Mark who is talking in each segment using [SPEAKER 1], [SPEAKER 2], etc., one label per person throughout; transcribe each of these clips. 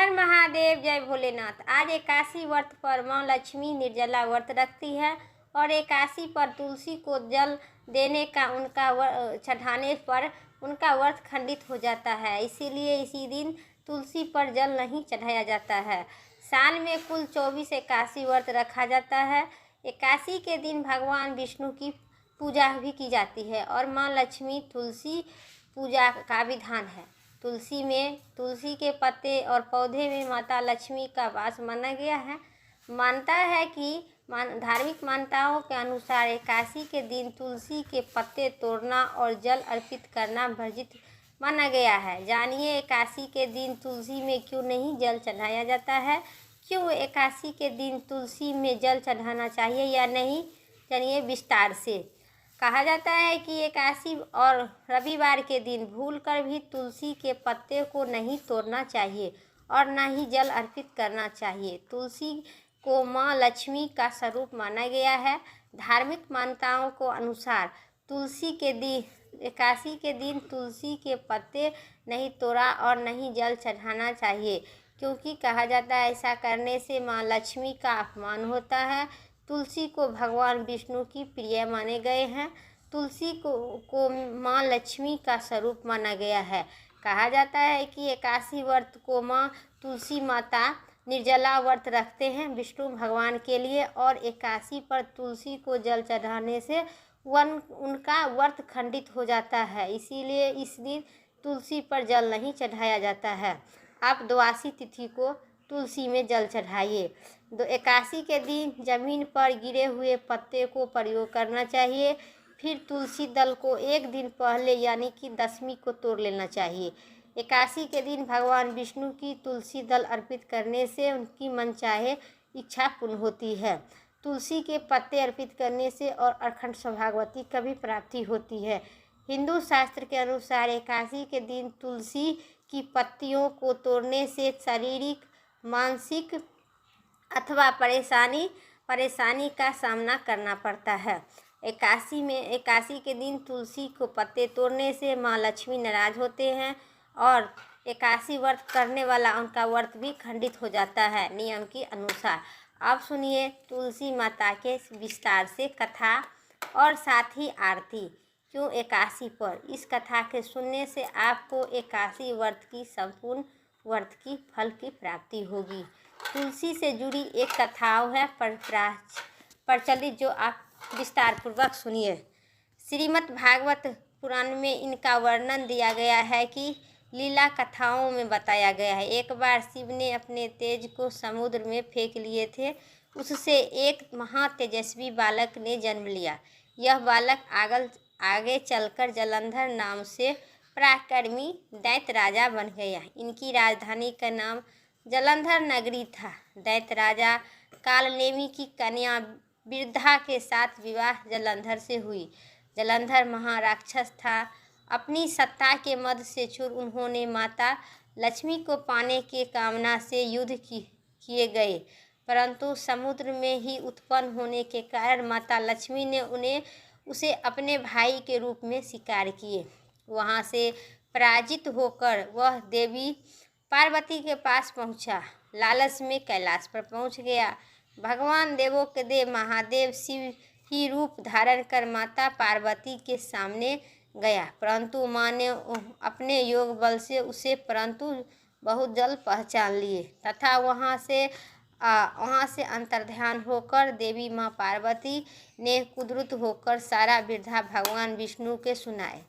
[SPEAKER 1] हर महादेव, जय भोलेनाथ। आज एकादशी व्रत पर माँ लक्ष्मी निर्जला व्रत रखती है और एकादशी पर तुलसी को जल देने का चढ़ाने पर उनका व्रत खंडित हो जाता है। इसीलिए इसी दिन तुलसी पर जल नहीं चढ़ाया जाता है। साल में कुल 24 एकादशी व्रत रखा जाता है। एकादशी के दिन भगवान विष्णु की पूजा भी की जाती है और माँ लक्ष्मी तुलसी पूजा का विधान है। तुलसी के पत्ते और पौधे में माता लक्ष्मी का वास माना गया है। मानता है कि धार्मिक मान्यताओं के अनुसार एकादशी के दिन तुलसी के पत्ते तोड़ना और जल अर्पित करना वर्जित माना गया है। जानिए एकादशी के दिन तुलसी में क्यों नहीं जल चढ़ाया जाता है, क्यों एकादशी के दिन तुलसी में जल चढ़ाना चाहिए या नहीं, जानिए विस्तार से। कहा जाता है कि एकादशी और रविवार के दिन भूलकर भी तुलसी के पत्ते को नहीं तोड़ना चाहिए और न ही जल अर्पित करना चाहिए। तुलसी को माँ लक्ष्मी का स्वरूप माना गया है। धार्मिक मान्यताओं को अनुसार एकादशी के दिन तुलसी के पत्ते नहीं तोड़ा और नहीं जल चढ़ाना चाहिए, क्योंकि कहा जाता है ऐसा करने से माँ लक्ष्मी का अपमान होता है। तुलसी को भगवान विष्णु की प्रिय माने गए हैं। तुलसी को माँ लक्ष्मी का स्वरूप माना गया है। कहा जाता है कि एकादशी व्रत को माँ तुलसी माता निर्जला व्रत रखते हैं विष्णु भगवान के लिए और एकादशी पर तुलसी को जल चढ़ाने से उनका व्रत खंडित हो जाता है। इसीलिए इस दिन तुलसी पर जल नहीं चढ़ाया जाता है। आप द्वादशी तिथि को तुलसी में जल चढ़ाइए। एकादशी के दिन जमीन पर गिरे हुए पत्ते को प्रयोग करना चाहिए। फिर तुलसी दल को एक दिन पहले यानी कि दशमी को तोड़ लेना चाहिए। एकादशी के दिन भगवान विष्णु की तुलसी दल अर्पित करने से उनकी मनचाहे इच्छा पूर्ण होती है। तुलसी के पत्ते अर्पित करने से और अखंड सौभाग्यवती की भी प्राप्ति होती है। हिंदू शास्त्र के अनुसार एकादशी के दिन तुलसी की पत्तियों को तोड़ने से शारीरिक, मानसिक अथवा परेशानी का सामना करना पड़ता है। एकादशी के दिन तुलसी को पत्ते तोड़ने से माँ लक्ष्मी नाराज होते हैं और एकादशी व्रत करने वाला उनका व्रत भी खंडित हो जाता है नियम के अनुसार। अब सुनिए तुलसी माता के विस्तार से कथा और साथ ही आरती। क्यों एकादशी पर? इस कथा के सुनने से आपको एकादशी व्रत की संपूर्ण व्रत की फल की प्राप्ति होगी। तुलसी से जुड़ी एक कथाओं है प्रचलित, जो आप विस्तार पूर्वक सुनिए। श्रीमद् भागवत पुराण में इनका वर्णन दिया गया है कि लीला कथाओं में बताया गया है। एक बार शिव ने अपने तेज को समुद्र में फेंक लिए थे। उससे एक महातेजस्वी बालक ने जन्म लिया। यह बालक आगे चलकर जलंधर नाम से पराक्रमी दैत्य राजा बन गया। इनकी राजधानी का नाम जलंधर नगरी था। दैत्य राजा कालनेमी की कन्या बिरधा के साथ विवाह जलंधर से हुई। जलंधर महाराक्षस था। अपनी सत्ता के मद से चूर उन्होंने माता लक्ष्मी को पाने के कामना से युद्ध किए गए, परंतु समुद्र में ही उत्पन्न होने के कारण माता लक्ष्मी ने उसे अपने भाई के रूप में स्वीकार किए। वहां से पराजित होकर वह देवी पार्वती के पास पहुंचा। लालच में कैलाश पर पहुंच गया। भगवान देवों के देव महादेव शिव ही रूप धारण कर माता पार्वती के सामने गया, परंतु माँ ने अपने योग बल से उसे बहुत जल्द पहचान लिए तथा वहाँ से अंतर्ध्यान होकर देवी माँ पार्वती ने क्रुद्ध होकर सारा वृद्धा भगवान विष्णु के सुनाए।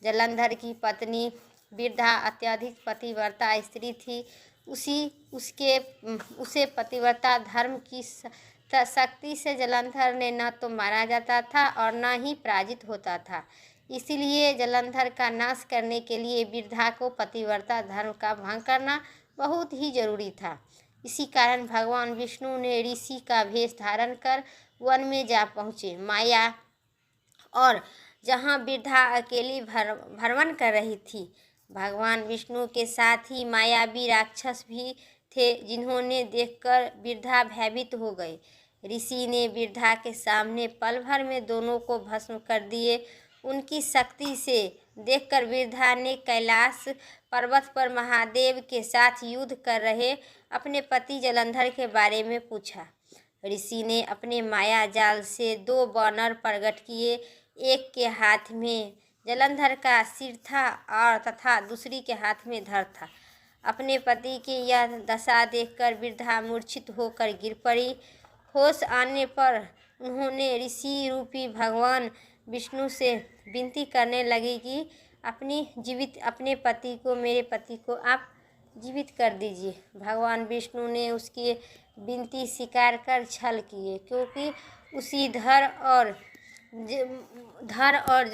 [SPEAKER 1] जलंधर की पत्नी बिरधा अत्यधिक पतिव्रता स्त्री थी। उसे पतिव्रता धर्म की शक्ति से जलंधर ने न तो मारा जाता था और न ही पराजित होता था। इसलिए जलंधर का नाश करने के लिए बिरधा को पतिव्रता धर्म का भंग करना बहुत ही जरूरी था। इसी कारण भगवान विष्णु ने ऋषि का वेश धारण कर वन में जा पहुँचे। माया और जहाँ बिरधा अकेली भ्रमण कर रही थी, भगवान विष्णु के साथ ही मायावी राक्षस भी थे, जिन्होंने देखकर बिरधा भयभीत हो गए। ऋषि ने बिरधा के सामने पल भर में दोनों को भस्म कर दिए। उनकी शक्ति से देखकर वृद्धा ने कैलाश पर्वत पर महादेव के साथ युद्ध कर रहे अपने पति जलंधर के बारे में पूछा। ऋषि ने अपने माया जाल से 2 वानर प्रकट किए। एक के हाथ में जलंधर का सिर था और तथा दूसरी के हाथ में धड़ था। अपने पति की यह दशा देखकर वृद्धा मूर्छित होकर गिर पड़ी। होश आने पर उन्होंने ऋषि रूपी भगवान विष्णु से विनती करने लगी कि अपने पति को, मेरे पति को आप जीवित कर दीजिए। भगवान विष्णु ने उसकी विनती स्वीकार कर छल किए, क्योंकि उसी धड़ और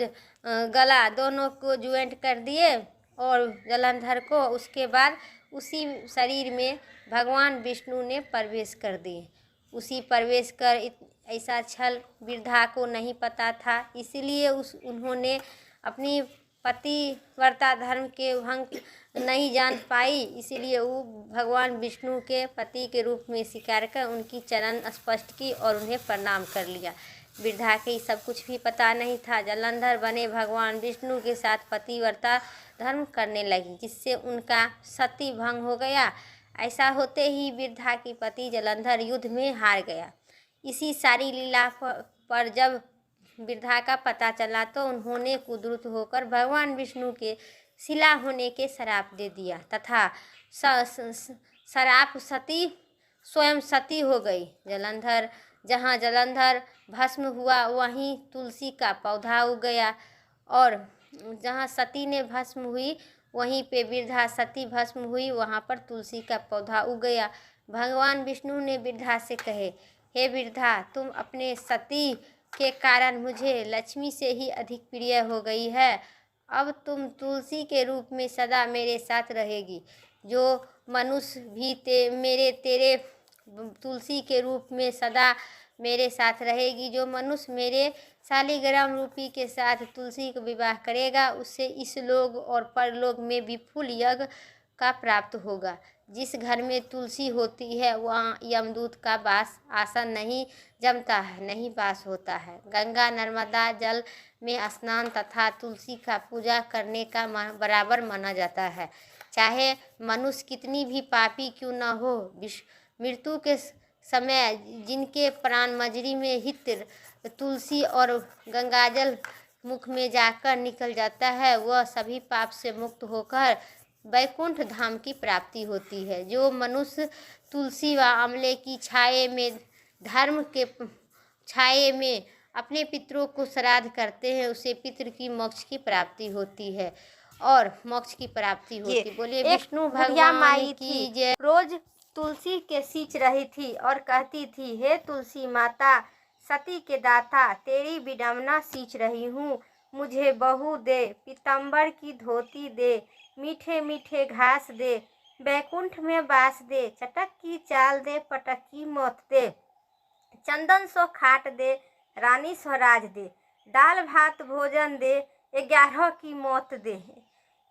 [SPEAKER 1] गला दोनों को ज्वाइंट कर दिए और जलंधर को उसके बाद उसी शरीर में भगवान विष्णु ने प्रवेश कर दिए। उसी प्रवेश कर ऐसा छल वृद्धा को नहीं पता था, इसलिए उन्होंने अपनी पतिव्रता धर्म के भंग नहीं जान पाई, इसीलिए वो भगवान विष्णु के पति के रूप में स्वीकार कर उनकी चरण स्पर्श की और उन्हें प्रणाम कर लिया। वृद्धा के सब कुछ भी पता नहीं था। जलंधर बने भगवान विष्णु के साथ पतिव्रता धर्म करने लगी, जिससे उनका सती भंग हो गया। ऐसा होते ही वृद्धा की पति जलंधर युद्ध में हार गया। इसी सारी लीला पर जब वृद्धा का पता चला तो उन्होंने क्रुद्ध होकर भगवान विष्णु के शिला होने के श्राप दे दिया तथा श्राप सती स्वयं सती हो गई। जहाँ जलंधर भस्म हुआ वहीं तुलसी का पौधा उग गया, और जहाँ सती ने भस्म हुई वहीं पे वृद्धा सती भस्म हुई, वहाँ पर तुलसी का पौधा उग गया। भगवान विष्णु ने वृद्धा से कहे, हे वृद्धा, तुम अपने सती के कारण मुझे लक्ष्मी से ही अधिक प्रिय हो गई है। अब तुम तुलसी के रूप में सदा मेरे साथ रहेगी। जो मनुष्य भी तेरे तुलसी के रूप में सदा मेरे साथ रहेगी। जो मनुष्य मेरे शालिग्राम रूपी के साथ तुलसी को विवाह करेगा, उससे इस लोक और परलोक में विपुल यज्ञ का प्राप्त होगा। जिस घर में तुलसी होती है वहाँ यमदूत का वास आसन नहीं जमता है, नहीं वास होता है। गंगा नर्मदा जल में स्नान तथा तुलसी का पूजा करने का बराबर माना जाता है। चाहे मनुष्य कितनी भी पापी क्यों न हो, मृत्यु के समय जिनके प्राण मजरी में हित तुलसी और गंगाजल मुख में जाकर निकल जाता है, वह सभी पाप से मुक्त होकर वैकुंठ धाम की प्राप्ति होती है। जो मनुष्य तुलसी व आंवले की छाये में, धर्म के छाये में अपने पितरों को श्राद्ध करते हैं, उसे पितृ की मोक्ष की प्राप्ति होती है और मोक्ष की प्राप्ति होती। बोलिए विष्णु भगवान की जय। रोज तुलसी के सींच रही थी और कहती थी, हे तुलसी माता, सती के दाता, तेरी विडंबना सींच रही हूँ। मुझे बहू दे, पीताम्बर की धोती दे, मीठे मीठे घास दे, बैकुंठ में बास दे, चटक की चाल दे, पटक की मौत दे, चंदन सो खाट दे, रानी स्वराज दे, दाल भात भोजन दे, 11 की मौत दे,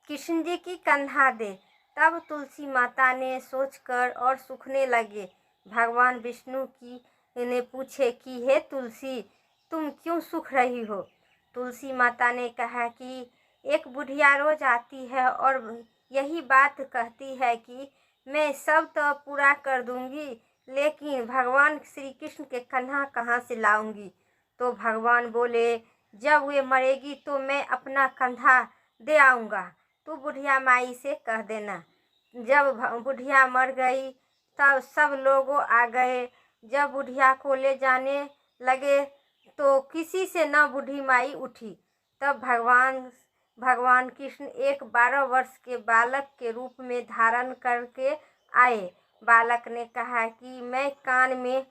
[SPEAKER 1] कृष्ण जी की कंधा दे। तब तुलसी माता ने सोचकर और सूखने लगे। भगवान विष्णु ने पूछे कि हे तुलसी, तुम क्यों सूख रही हो? तुलसी माता ने कहा कि एक बुढ़िया रोज आती है और यही बात कहती है कि मैं सब तो पूरा कर दूंगी, लेकिन भगवान श्री कृष्ण के कंधा कहाँ से लाऊंगी? तो भगवान बोले, जब वे मरेगी तो मैं अपना कंधा दे आऊँगा, तू बुढ़िया माई से कह देना। जब बुढ़िया मर गई तब सब लोग आ गए। जब बुढ़िया को ले जाने लगे तो किसी से न बूढ़ी माई उठी। तब भगवान कृष्ण एक 12 वर्ष के बालक के रूप में धारण करके आए। बालक ने कहा कि मैं कान में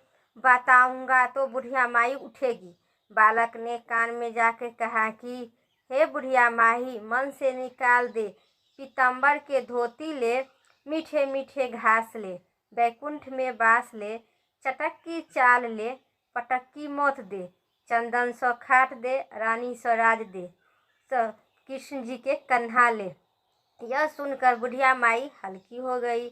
[SPEAKER 1] बताऊंगा तो बुढ़िया माई उठेगी। बालक ने कान में जाके कहा कि हे बुढ़िया माई, मन से निकाल दे, पीताम्बर के धोती ले, मीठे मीठे घास ले, बैकुंठ में बास ले, चटक की चाल ले, पटक की मौत दे, चंदन सो खाट दे, रानी सो राज दे, कृष्ण जी के कंधा ले। यह सुनकर बुढ़िया माई हल्की हो गई।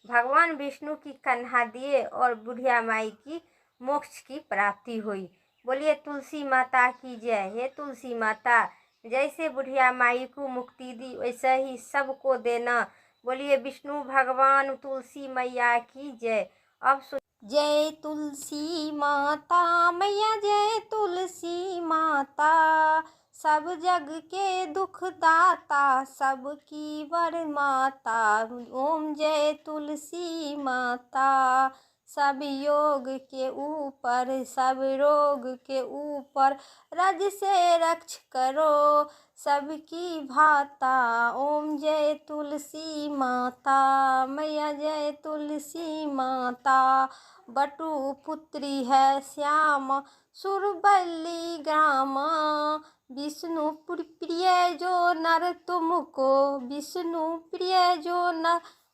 [SPEAKER 1] भगवान विष्णु की कंधा दिए और बुढ़िया माई की मोक्ष की प्राप्ति हुई। बोलिए तुलसी माता की जय। हे तुलसी माता, जैसे बुढ़िया माई को मुक्ति दी वैसे ही सबको देना। बोलिए विष्णु भगवान तुलसी मैया की जय। अब जय तुलसी माता मैया, जय तुलसी माता, सब जग के दुख दाता, सबकी वर माता। ओम जय तुलसी माता। सब योग के ऊपर, सब रोग के ऊपर, रज से रक्ष करो सबकी भाता। ओम जय तुलसी माता मैया, जय तुलसी माता। बटु पुत्री है श्याम सुरबल्ली ग्रामा, विष्णु प्रिय जो नर तुमको, विष्णु प्रिय जो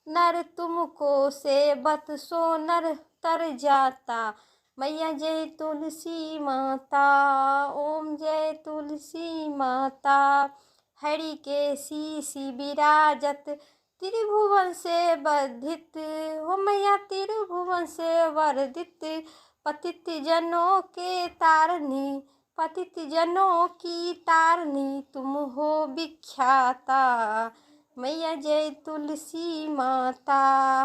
[SPEAKER 1] नर तुमको, सेवत सो नर तर जाता। मैया जय तुलसी माता। ओम जय तुलसी माता। हरि के शीश विराजत, त्रिभुवन से वर्धित हो मैया, त्रिभुवन से वर्धित। पतित जनों के तारनी, पतित जनों की तारनी, तुम हो विख्याता। मैया जय तुलसी माता।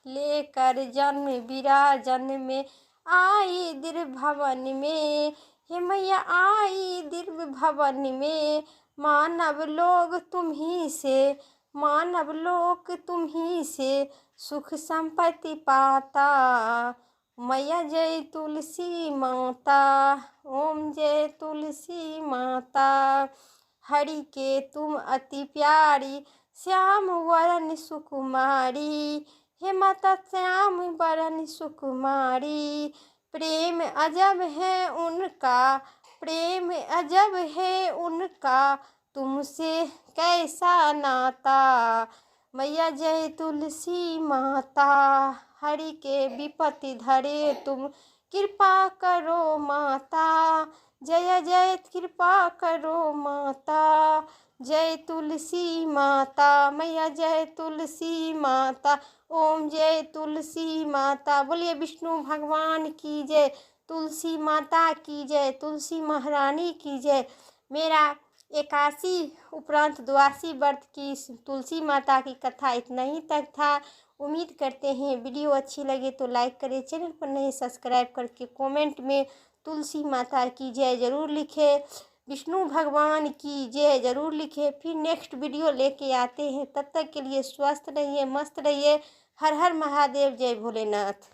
[SPEAKER 1] लेकर जन्म विराजन में आई दिव्य भवन में, हे मैया आई दिव्य भवन में। मानव लोग तुम ही से, मानव लोक तुम ही से, सुख संपत्ति पाता। मैया जय तुलसी माता। ओम जय तुलसी माता। हरि के तुम अति प्यारी, श्याम वरण सुकुमारी, हे माता श्याम वरण सुकुमारी। प्रेम अजब है उनका, प्रेम अजब है उनका, तुमसे कैसा नाता। मैया जय तुलसी माता। हरि के विपत्ति धरे तुम, कृपा करो माता। जय जय कृपा करो माता। जय तुलसी माता मैया, जय तुलसी माता। ओम जय तुलसी माता। बोलिए विष्णु भगवान की जय, तुलसी माता की जय, तुलसी महारानी की जय। मेरा 81 उपरांत 82 व्रत की तुलसी माता की कथा इतना ही तक था। उम्मीद करते हैं वीडियो अच्छी लगे तो लाइक करें, चैनल पर नहीं सब्सक्राइब करके कमेंट में तुलसी माता की जय ज़रूर लिखें, विष्णु भगवान की जय ज़रूर लिखें। फिर नेक्स्ट वीडियो लेके आते हैं, तब तक के लिए स्वस्थ रहिए, मस्त रहिए। हर हर महादेव, जय भोलेनाथ।